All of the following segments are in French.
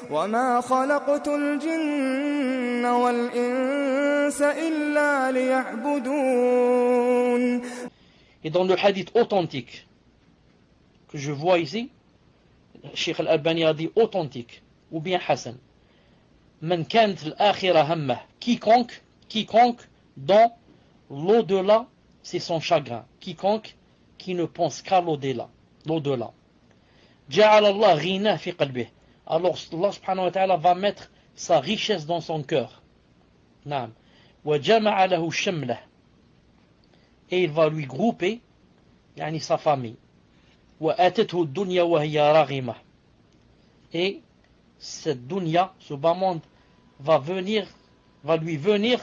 وما خلقت الجن والإنس إلا ليعبدون. Et dans le hadith authentique que je vois ici, Cheikh Al-Albani a dit authentique ou bien Hassan. Man kant al-akhira hamma, quiconque dans l'au-delà, c'est son chagrin. Quiconque qui ne pense qu'à l'au-delà. Ja'ala Allah ghina fi qalbih. Alors Allah subhanahu wa ta'ala va mettre sa richesse dans son cœur. Naam. Wa jama'a lahu shamlah. Et il va lui grouper yani sa famille. Wa atathu ad-dunya wa hiya raghima. Et cette dunya, ce bas monde va lui venir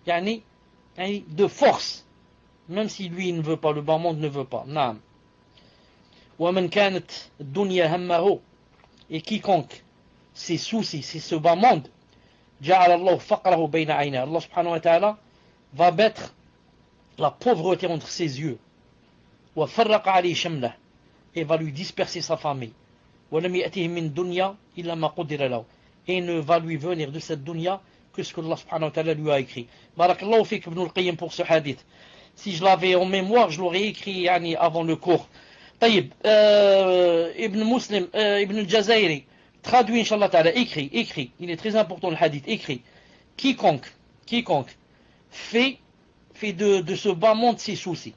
yani de force, même si lui ne veut pas, le bas monde ne veut pas. Naam. Wa man kanat ad-dunya hammahu. Et quiconque ses soucis, c'est ce bas monde, ja'ala Allah faqrahu bayna ayna. Allah subhanahu wa ta'ala va mettre la pauvreté entre ses yeux. Wa farraqa alayhi shamlah. Et va lui disperser sa famille. Wa lam ya'tihi min dunya illa ma qudira lahu. Et ne va lui venir de cette dunya que ce que Allah subhanahu wa ta'ala lui a écrit. Barakallahu fik Ibn al-Qayyim pour ce hadith. Si je l'avais en mémoire, je l'aurais écrit yani, avant le cours. Taïb, Ibn Muslim, Ibn al-Jazairi, traduit Inch'Allah ta'ala, écrit, il est très important le hadith, écrit, quiconque fait de ce bas monde ses soucis.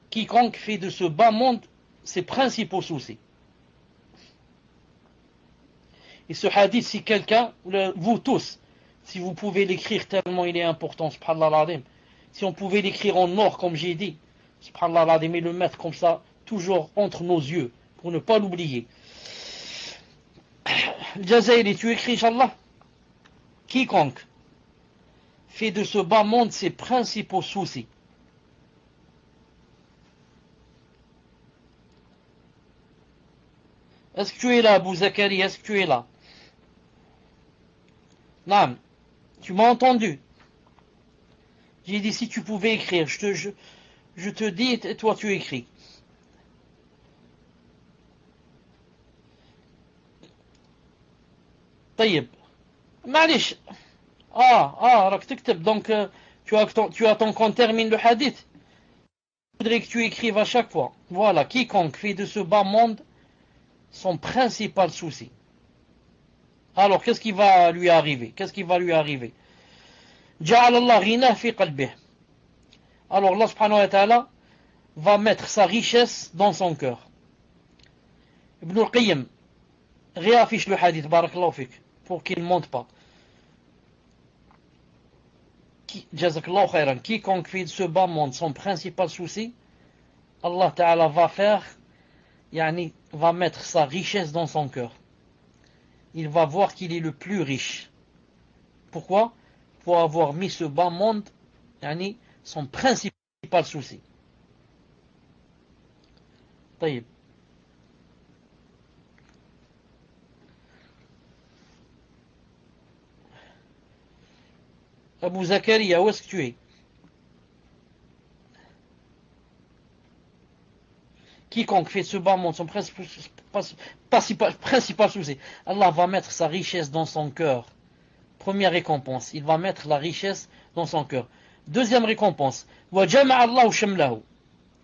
Quiconque fait de ce bas monde ses principaux soucis. Et ce hadith, si quelqu'un, vous tous, si vous pouvez l'écrire tellement il est important, subhanallah al-azim, si on pouvait l'écrire en or comme j'ai dit, subhanallah al-azim, et le mettre comme ça, toujours entre nos yeux, pour ne pas l'oublier. Jazairi, tu écris, Inch'Allah, quiconque fait de ce bas monde ses principaux soucis. Est-ce que tu es là, Abu Zakari? Est-ce que tu es là? Naam, tu m'as entendu? J'ai dit si tu pouvais écrire, je te dis et toi tu écris. طيب معليش راك تكتب donc tu attends qu'on termine le hadith. Je voudrais que tu écrives à chaque fois. Voilà, quiconque fait de ce bas monde son principal souci. Alors qu'est-ce qui va lui arriver? Ja'ala Allah ghina fi qalbih. Alors Allah subhanahu wa ta'ala va mettre sa richesse dans son cœur. Ibn al-Qayyim réaffiche le hadith, barakallahu fik, pour qu'il ne monte pas. Jazakallahu khairan. Quiconque fait de ce bas monde son principal souci, Allah ta'ala va mettre sa richesse dans son cœur. Il va voir qu'il est le plus riche. Pourquoi? Pour avoir mis ce bas monde, son principal souci. طيب. Abu Zakaria, où est-ce que tu es? Quiconque fait ce bas monde son principal souci, Allah va mettre sa richesse dans son cœur. Première récompense, il va mettre la richesse dans son cœur. Deuxième récompense, wa jama'a Allahu shamlahu.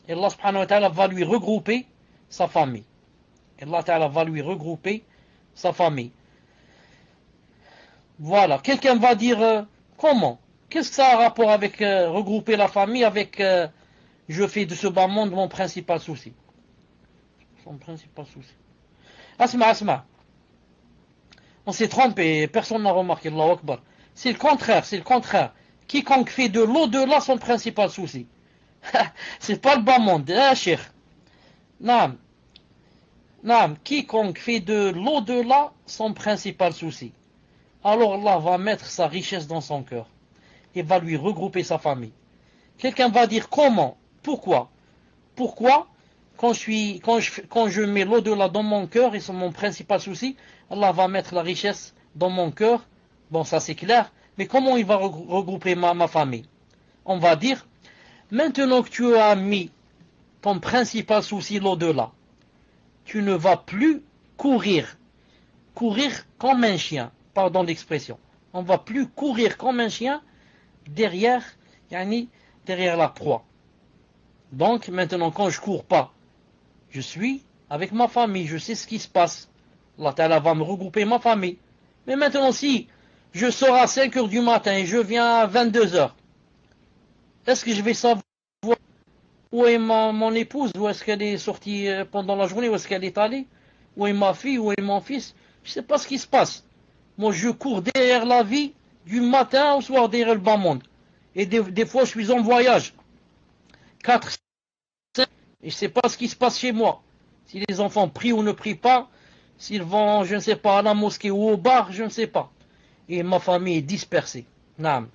Et Allah subhanahu wa ta'ala va lui regrouper sa famille. Voilà, quelqu'un va dire comment? Qu'est-ce que ça a rapport avec regrouper la famille avec je fais de ce bas monde mon principal souci? Asma. On s'est trompé, personne n'a remarqué, Allahu Akbar. C'est le contraire. Quiconque fait de l'au-delà son principal souci. C'est pas le bas monde, hein, cheikh? Naam. Quiconque fait de l'au-delà son principal souci. Alors Allah va mettre sa richesse dans son cœur. Et va lui regrouper sa famille. Quelqu'un va dire comment? Pourquoi? Quand je mets l'au-delà dans mon cœur et c'est mon principal souci, Allah va mettre la richesse dans mon cœur. Bon, ça c'est clair. Mais comment il va regrouper ma famille? On va dire, maintenant que tu as mis ton principal souci l'au-delà, tu ne vas plus courir courir comme un chien, pardon l'expression. On va plus courir comme un chien derrière, derrière la proie. Donc maintenant quand je cours pas, je suis avec ma famille, je sais ce qui se passe. Allah Ta'ala va me regrouper ma famille. Mais maintenant si je sors à 5 heures du matin et je viens à 22 heures, est-ce que je vais savoir où est mon épouse, où est-ce qu'elle est sortie pendant la journée, où est-ce qu'elle est allée, où est ma fille, où est mon fils? Je ne sais pas ce qui se passe. Moi je cours derrière la vie du matin au soir, derrière le bas monde. Et des fois je suis en voyage. 4, 5, et je ne sais pas ce qui se passe chez moi. Si les enfants prient ou ne prient pas, s'ils vont, je ne sais pas, à la mosquée ou au bar, je ne sais pas. Et ma famille est dispersée. Naam.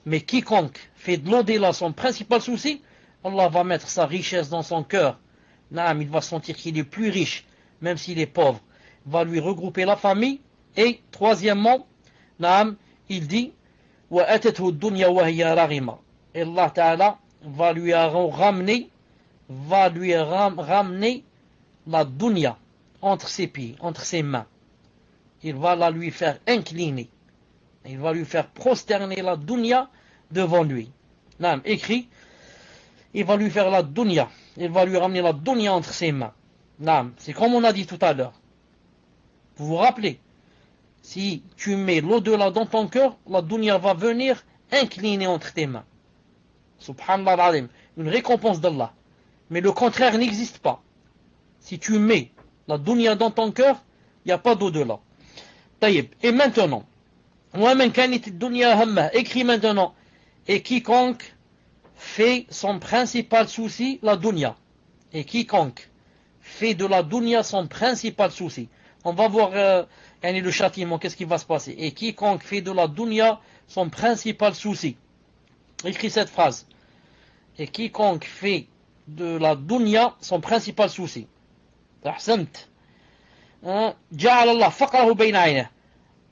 Mais quiconque fait de l'au-delà son principal souci, Allah va mettre sa richesse dans son cœur. Naam, il va sentir qu'il est plus riche, même s'il est pauvre. Il va lui regrouper la famille. Et troisièmement, naam, il dit وَأَتَتْهُ الدُّنْيَا وَهِيَ رَغِمَةٌ. Et Allah Ta'ala va lui ramener la dunya entre ses pieds, entre ses mains. Il va la lui faire incliner. Il va lui faire prosterner la dunya devant lui. Naam, écrit, il va lui faire la dunya. Il va lui ramener la dunya entre ses mains. Naam, c'est comme on a dit tout à l'heure. Vous vous rappelez, si tu mets l'au-delà dans ton cœur, la dunya va venir incliner entre tes mains. Subhanallah al-Azim, une récompense d'Allah. Mais le contraire n'existe pas. Si tu mets la dunya dans ton cœur, il n'y a pas d'au-delà. Taïb. Et maintenant, écrit maintenant, et quiconque fait son principal souci, la dunya. Et quiconque fait de la dunya son principal souci. On va voir le châtiment, qu'est-ce qui va se passer. Et quiconque fait de la dunya son principal souci. Écrit cette phrase. Et quiconque fait de la dunya son principal souci.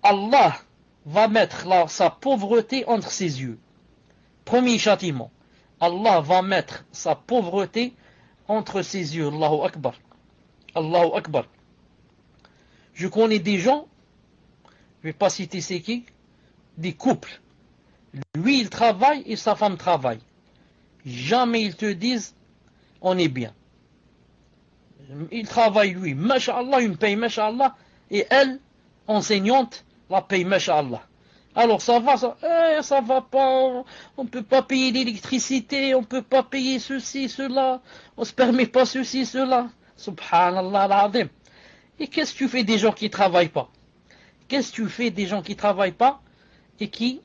Allah va mettre sa pauvreté entre ses yeux. Premier châtiment. Allah va mettre sa pauvreté entre ses yeux. Allahu Akbar. Allahu Akbar. Je connais des gens, je ne vais pas citer c'est qui, des couples. Lui il travaille et sa femme travaille. Jamais ils te disent on est bien. Il travaille lui, masha'Allah, une paye masha'Allah, et elle, enseignante, la paye masha'Allah. Alors ça va, ça va pas, on ne peut pas payer l'électricité, on ne peut pas payer ceci, cela, on ne se permet pas ceci, cela. Subhanallah al-Azim. Et qu'est-ce que tu fais des gens qui ne travaillent pas? Qu'est-ce que tu fais des gens qui ne travaillent pas et qui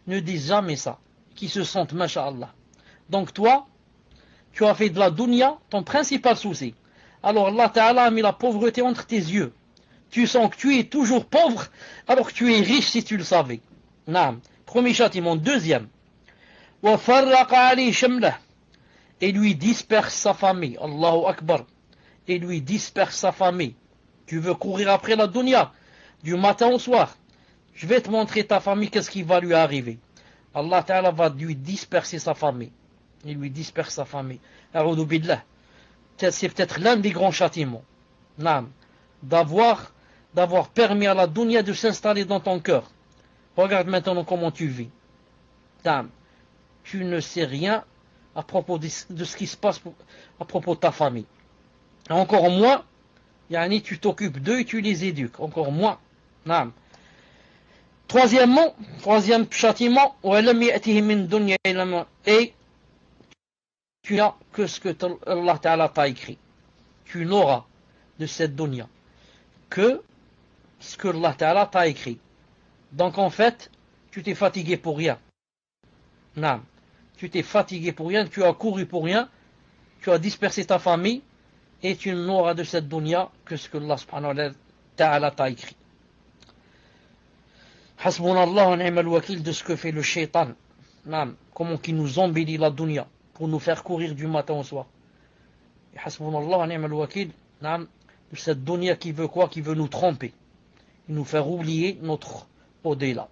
ne disent jamais ça, qui se sentent masha'Allah? Donc toi, tu as fait de la dunya ton principal souci. Alors Allah Ta'ala a mis la pauvreté entre tes yeux. Tu sens que tu es toujours pauvre alors que tu es riche si tu le savais. Naam. Premier châtiment. Deuxième. Et lui disperse sa famille. Allahu Akbar. Et lui disperse sa famille. Tu veux courir après la dunya du matin au soir. Je vais te montrer ta famille, qu'est-ce qui va lui arriver. Allah Ta'ala va lui disperser sa famille. Il lui disperse sa famille. A'udhu billah. C'est peut-être l'un des grands châtiments. Naam. D'avoir permis à la dunya de s'installer dans ton cœur. Regarde maintenant comment tu vis. Naam. Tu ne sais rien à propos de ce qui se passe à propos de ta famille. Encore moins, tu t'occupes d'eux et tu les éduques. Encore moins. Naam. Troisième châtiment, et tu n'as que ce que Allah Ta'ala t'a écrit. Tu n'auras de cette dunya que ce que Allah Ta'ala t'a écrit. Donc en fait, tu t'es fatigué pour rien. Naam. Tu t'es fatigué pour rien, tu as couru pour rien, tu as dispersé ta famille, et tu n'auras de cette dunya que ce que Allah Subhanahu wa Ta'ala t'a écrit. Hasbunallah wa ni'mal wakil de ce que fait le shaitan. Naam. Comment qu'il nous embellit la dunya pour nous faire courir du matin au soir. Et hasbunallah wa ni'mal wakil, naam, de cette dunya qui veut quoi? Qui veut nous tromper. Et nous faire oublier notre au-delà.